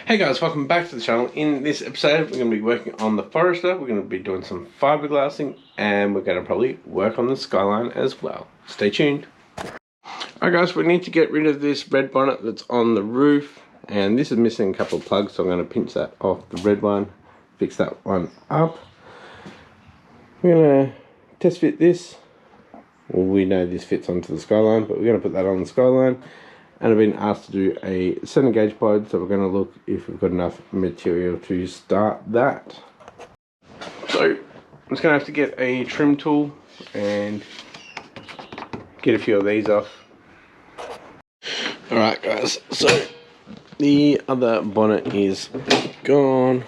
Hey guys, welcome back to the channel. In this episode, we're going to be working on the Forester. We're going to be doing some fiberglassing, and we're going to probably work on the skyline as well. Stay tuned. Alright guys, we need to get rid of this red bonnet that's on the roof, and this is missing a couple of plugs, so I'm going to pinch that off the red one, fix that one up. We're going to test fit this. Well, we know this fits onto the skyline, but we're going to put that on the skyline. And I've been asked to do a center gauge pod, so we're going to look if we've got enough material to start that. So I'm just going to have to get a trim tool and get a few of these off. Alright guys, so the other bonnet is gone.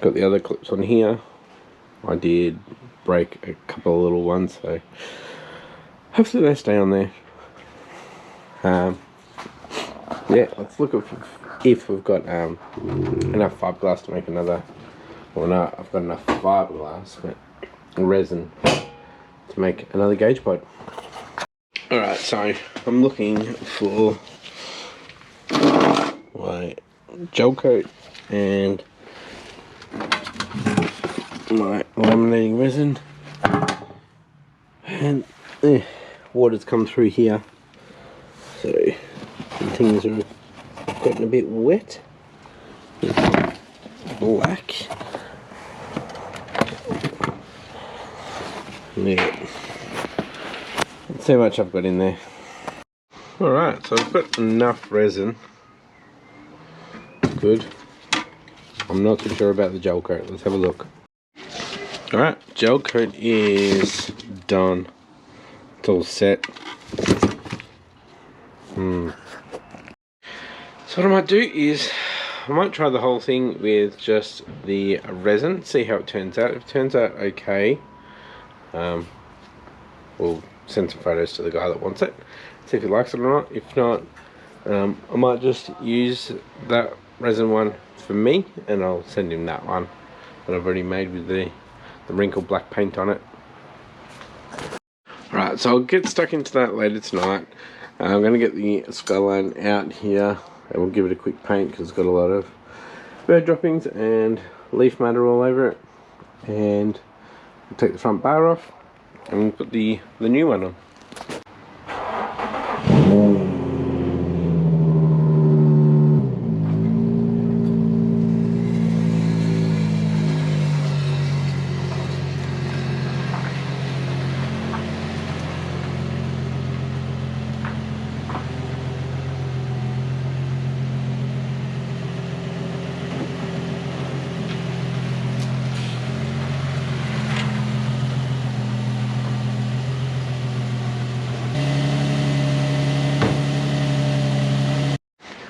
Got the other clips on here. I did break a couple of little ones, so hopefully they stay on there. Yeah, let's look if we've got enough fiberglass to make another. Well, no, I've got enough fiberglass, but resin to make another gauge pod. Alright, so I'm looking for my gel coat and my laminating resin, and water's come through here. So things are getting a bit wet. Black. Yeah. Let's see how much I've got in there. Alright, so I've got enough resin. Good. I'm not too sure about the gel coat. Let's have a look. Alright, gel coat is done. It's all set. So what I might do is I might try the whole thing with just the resin, see how it turns out. If it turns out okay, we'll send some photos to the guy that wants it, see if he likes it or not. If not, I might just use that resin one for me, and I'll send him that one that I've already made with the wrinkled black paint on it. Alright, so I'll get stuck into that later tonight. I'm going to get the skyline out here, and we'll give it a quick paint because it's got a lot of bird droppings and leaf matter all over it. And we'll take the front bar off and we'll put the new one on.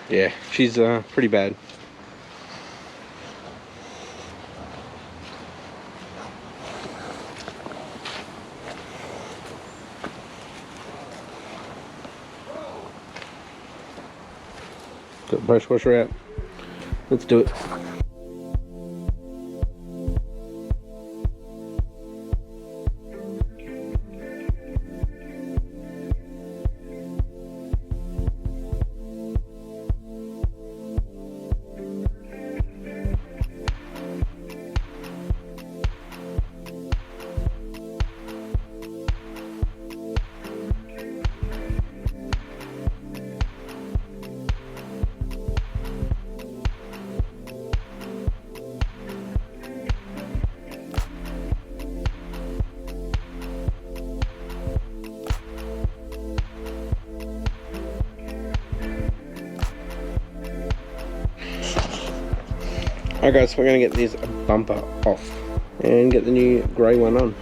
Yeah, she's pretty bad. Got the brush washer out. Let's do it. Alright guys, we're going to get this bumper off and get the new grey one on.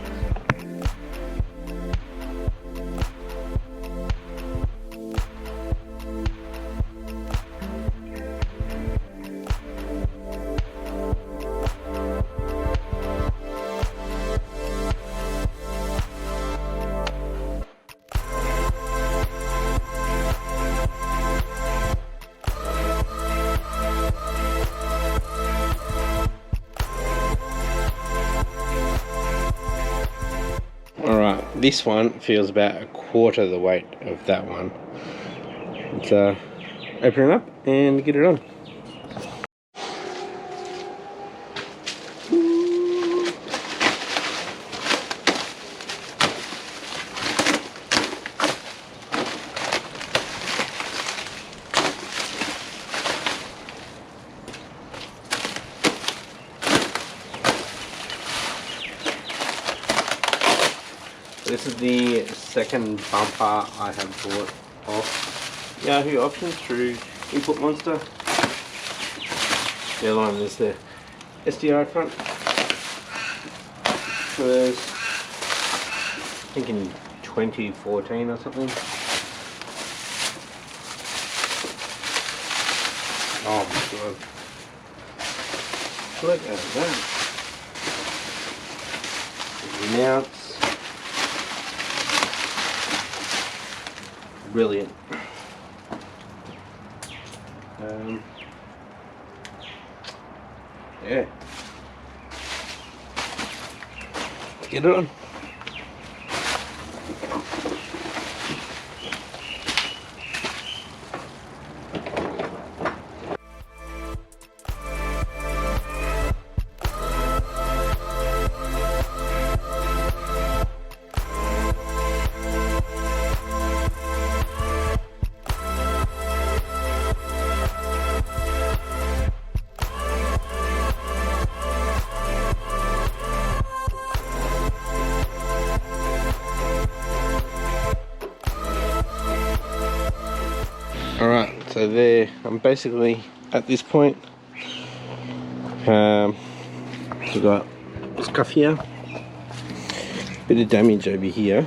This one feels about a quarter the weight of that one. It's open it up and get it on. This is the second bumper I have bought off Yahoo Auctions through Import Monster. The other one is the SDI front. So there's, I think in 2014 or something. Oh my god. Look at that. Mounts. Brilliant. Yeah. Get it on. Alright, so there, I'm basically at this point. We've got this cuff here, bit of damage over here.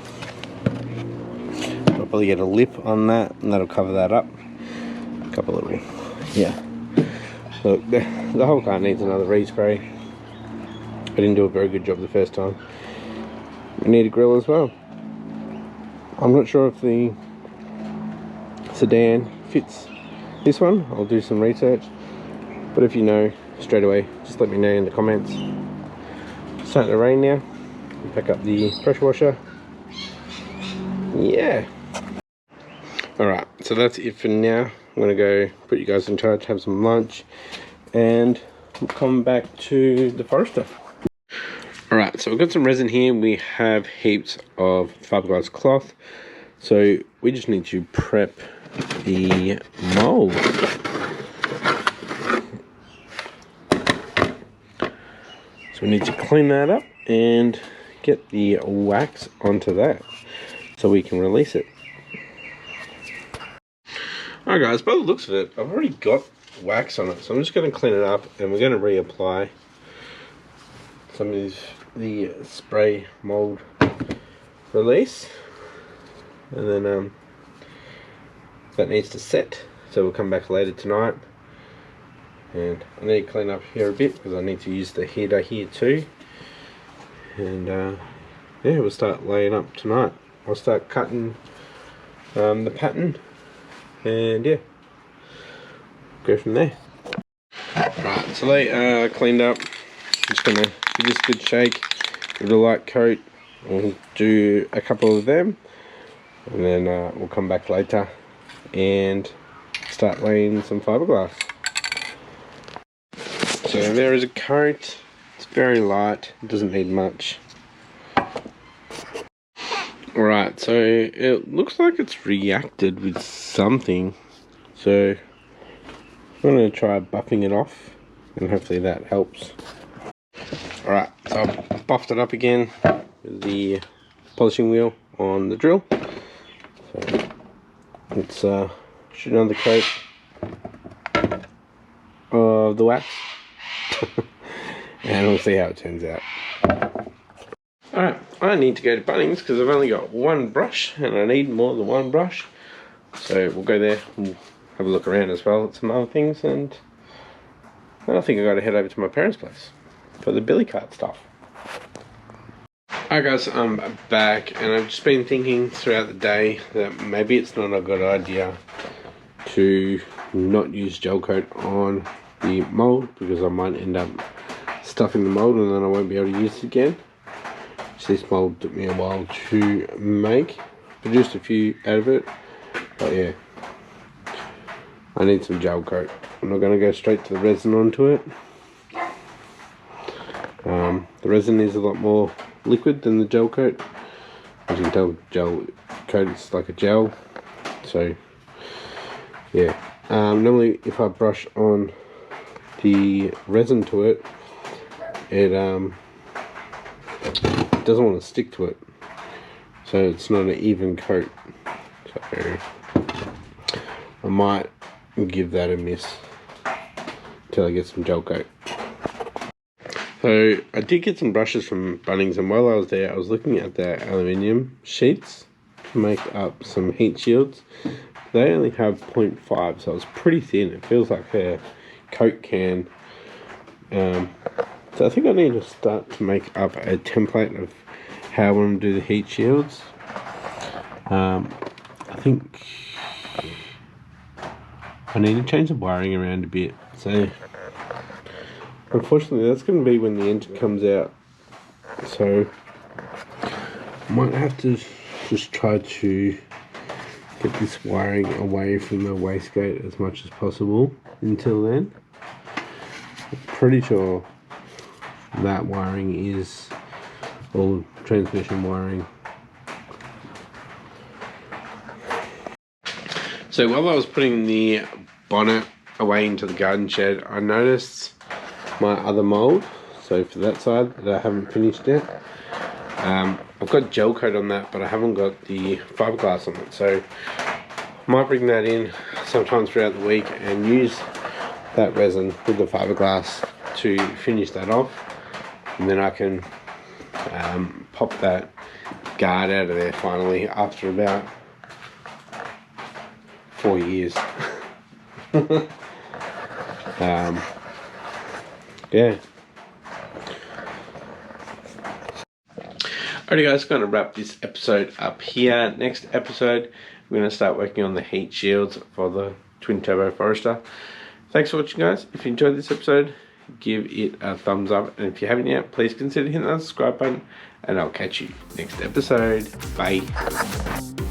I'll probably get a lip on that and that'll cover that up. A couple of little, yeah. Look, the whole car needs another respray. I didn't do a very good job the first time. We need a grill as well. I'm not sure if the sedan fits this one. I'll do some research, but if you know straight away, just let me know in the comments. It's starting to rain now. Pack up the pressure washer. Yeah. Alright, so that's it for now. I'm gonna go put you guys in charge, have some lunch, and we'll come back to the Forester. Alright, so we've got some resin here. We have heaps of fiberglass cloth, so we just need to prep the mold. So we need to clean that up and get the wax onto that so we can release it. Alright guys, by the looks of it, I've already got wax on it, so I'm just going to clean it up and we're going to reapply some of the spray mold release, and then that needs to set, so we'll come back later tonight. And I need to clean up here a bit because I need to use the heater here too. And yeah, we'll start laying up tonight. I'll start cutting the pattern, and yeah, go from there. Right, so they are cleaned up. I'm just gonna give this a good shake, give it a light coat. We'll do a couple of them, and then we'll come back later and start laying some fiberglass. So there is a coat. It's very light, it doesn't need much. Alright, so it looks like it's reacted with something, so I'm going to try buffing it off and hopefully that helps. Alright, so I've buffed it up again with the polishing wheel on the drill. So let's shoot another coat of the wax and we'll see how it turns out. Alright, I need to go to Bunnings because I've only got one brush and I need more than one brush. So we'll go there and have a look around as well at some other things, and I think I got to head over to my parents' place for the billy cart stuff. Alright guys, I'm back and I've just been thinking throughout the day that maybe it's not a good idea to not use gel coat on the mold because I might end up stuffing the mold and then I won't be able to use it again. So this mold took me a while to make. Produced a few out of it, but yeah, I need some gel coat. I'm not going to go straight to the resin onto it. The resin is a lot more liquid than the gel coat. As you can tell, gel coat is like a gel. So yeah, normally if I brush on the resin to it, it doesn't want to stick to it, so it's not an even coat. So I might give that a miss till I get some gel coat. So I did get some brushes from Bunnings, and while I was there I was looking at their aluminium sheets to make up some heat shields. They only have 0.5, so it's pretty thin. It feels like a Coke can. So I think I need to start to make up a template of how I want to do the heat shields. I think I need to change the wiring around a bit. So unfortunately that's going to be when the engine comes out. So I might have to just try to get this wiring away from the wastegate as much as possible until then. I'm pretty sure that wiring is all transmission wiring. So while I was putting the bonnet away into the garden shed, I noticed my other mould, so for that side that I haven't finished yet. I've got gel coat on that, but I haven't got the fiberglass on it, so I might bring that in sometime throughout the week and use that resin with the fiberglass to finish that off, and then I can pop that guard out of there finally after about 4 years. Yeah. Alrighty guys, going to wrap this episode up here. Next episode, we're going to start working on the heat shields for the twin turbo Forester. Thanks for watching guys. If you enjoyed this episode, give it a thumbs up, and if you haven't yet, please consider hitting that subscribe button, and I'll catch you next episode. Bye.